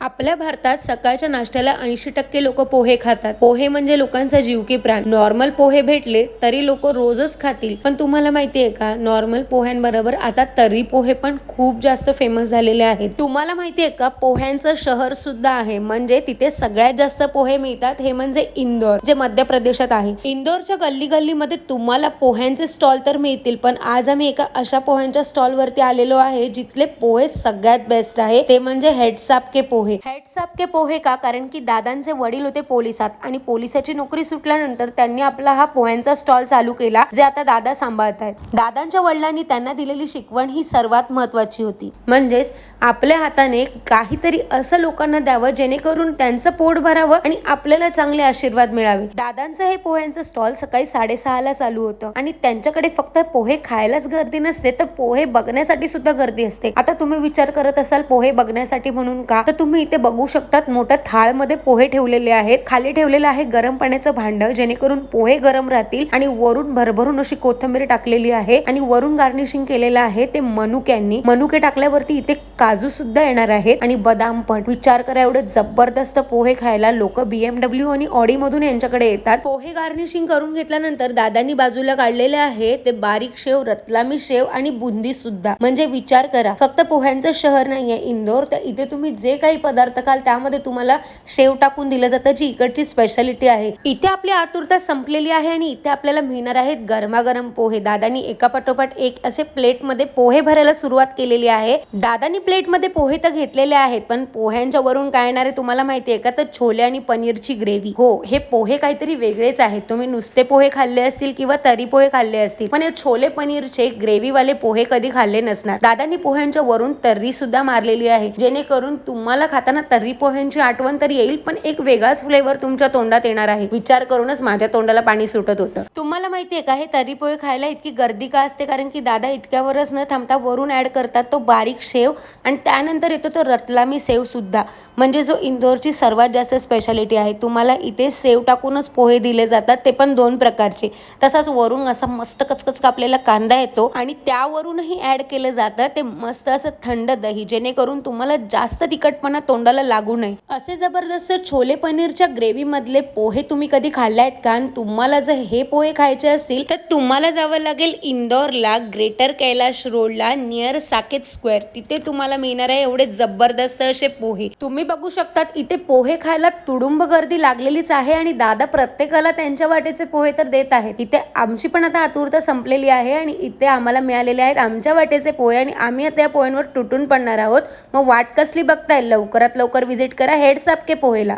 आपल्या भारतात सकाळच्या नाश्त्याला 80% लोक पोहे खातात. पोहे म्हणजे लोकांचा जीव की प्राण. नॉर्मल पोहे भेटले तरी लोक रोजच खातील. पण तुम्हाला माहितीये का, नॉर्मल पोह्यांबरोबर आता तर्री पोहे पण खूप जास्त फेमस झालेले आहेत. तुम्हाला माहितीये का, पोह्यांचं शहर सुद्धा आहे. म्हणजे तिथे सगळ्यात जास्त पोहे मिळतात हे म्हणजे इंदोर, जे मध्य प्रदेशात आहे. इंदोरच्या गल्ली गल्लीमध्ये तुम्हाला पोह्यांचे स्टॉल तर मिळतील, पण आज आम्ही एका अशा पोह्यांच्या स्टॉल वरती आलेलो आहे जिथले पोहे सगळ्यात बेस्ट आहे. ते म्हणजे हेडसाप के पोहे. हेडसाप के पोहे का? कारण की दादांचे वडील होते पोलिसात आणि पोलिसाची नोकरी सुटल्यानंतर त्यांनी आपला हा पोह्यांचा स्टॉल चालू केला, जे आता दादा सांभाळत आहेत. दादांच्या वडिलांनी त्यांना दिलेली शिकवण ही सर्वात महत्वाची होती. म्हणजेच आपल्या हाताने काहीतरी असं लोकांना द्यावं जेणेकरून त्यांचं पोट भरावं आणि आपल्याला चांगले आशीर्वाद मिळावे. दादांचं हे पोह्यांचं स्टॉल सकाळी 6:30 ला चालू होतं आणि त्यांच्याकडे फक्त पोहे खायलाच गर्दी नसते, तर पोहे बघण्यासाठी सुद्धा गर्दी असते. आता तुम्ही विचार करत असाल पोहे बघण्यासाठी म्हणून का, तर तुम्ही इथे बघू शकतात मोठ्या थाळ मध्ये पोहे ठेवलेले आहेत. खाली ठेवलेलं आहे गरम पाण्याचं भांड, जेणेकरून पोहे गरम राहतील. आणि वरून भरभरून अशी कोथिंबीर टाकलेली आहे आणि वरून गार्निशिंग केलेलं आहे ते मनुक्यांनी. मनुके टाकल्यावरती इथे काजू सुद्धा येणार आहेत आणि बदाम पण. विचार करा, एवढे जबरदस्त पोहे खायला लोक BMW आणि ऑडी मधून यांच्याकडे येतात. पोहे गार्निशिंग करून घेतल्यानंतर दादांनी बाजूला काढलेले आहे ते बारीक शेव, रतलामी शेव आणि बुंदी सुद्धा. म्हणजे विचार करा, फक्त पोह्यांचं शहर नाहीये इंदोर, तर इथे तुम्ही जे काही पदार्थ खाल त्यामध्ये तुम्हाला शेव टाकून दिलं जातं, जी इकडची स्पेशालिटी आहे. इथे आपली आतुरता संपलेली आहे आणि इथे आपल्याला मिळणार आहेत गरमागरम पोहे. दादांनी एका पाठोपाठ एक असे प्लेट मध्ये पोहे भरायला सुरुवात केलेली आहे. दादांनी प्लेट मध्ये पोहे तर घेतलेले आहेत, पण पोह्यांच्या वरून काय येणार आहे तुम्हाला माहितीये का, तर छोले आणि पनीरची ग्रेव्ही. हो, हे पोहे काहीतरी वेगळेच आहेत. तुम्ही नुसते पोहे खाल्ले असतील किंवा तरी पोहे खाल्ले असतील, पण हे छोले पनीरचे ग्रेव्ही वाले पोहे कधी खाल्ले नसणार. दादांनी पोह्यांच्या वरून तर्री सुद्धा मारलेली आहे, जेणेकरून तुम्हाला खाताना तर्री पोह्यांची आठवण तर येईल, पण एक वेगळाच फ्लेवर तुमच्या तोंडात येणार आहे. विचार करूनच माझ्या तोंडाला पाणी सुटत होतं. तुम्हाला माहितीये का, हे तर्री पोहे खायला इतकी गर्दी का असते? कारण की दादा इतक्यावरच न थांबता वरून ऍड करतात तो बारीक शेव आणि त्यानंतर येतो तो रतलामी सेव सुद्धा, म्हणजे जो इंदोरची सर्वात जास्त स्पेशालिटी आहे. तुम्हाला इथे सेव टाकूनच पोहे दिले जातात, ते पण 2 प्रकारचे. तसाच वरून असा मस्त कचकच कापलेला कांदा येतो आणि त्यावरूनही ऍड केलं जातं ते मस्त असं थंड दही, जेणेकरून तुम्हाला जास्त तिखटपणा तोंडाला लागू नये. असे जबरदस्त छोले पनीरच्या ग्रेव्ही मधले पोहे तुम्ही कधी खाल्ले आहेत का? तुम्हाला जर हे पोहे खायचे असतील तर तुम्हाला जावं लागेल इंदोरला, ग्रेटर कैलाश रोडला, नियर साकेत स्क्वेअर. तिथे तुम्हाला मिळणार आहे एवढे जबरदस्त असे पोहे. तुम्ही बघू शकतात इथे पोहे खायला तुडुंब गर्दी लागलेलीच आहे आणि दादा प्रत्येकाला त्यांच्या वाटेचे पोहे तर देत आहेत. इथे आमची पण आता आतुरता संपलेली आहे आणि इथे आम्हाला मिळालेले आहेत आमच्या वाटेचे पोहे आणि आम्ही त्या पोह्यांवर तुटून पडणार आहोत. मग वाट कसली बघताय? लवकरात लवकर व्हिजिट करा हेडसाप के पोहेला.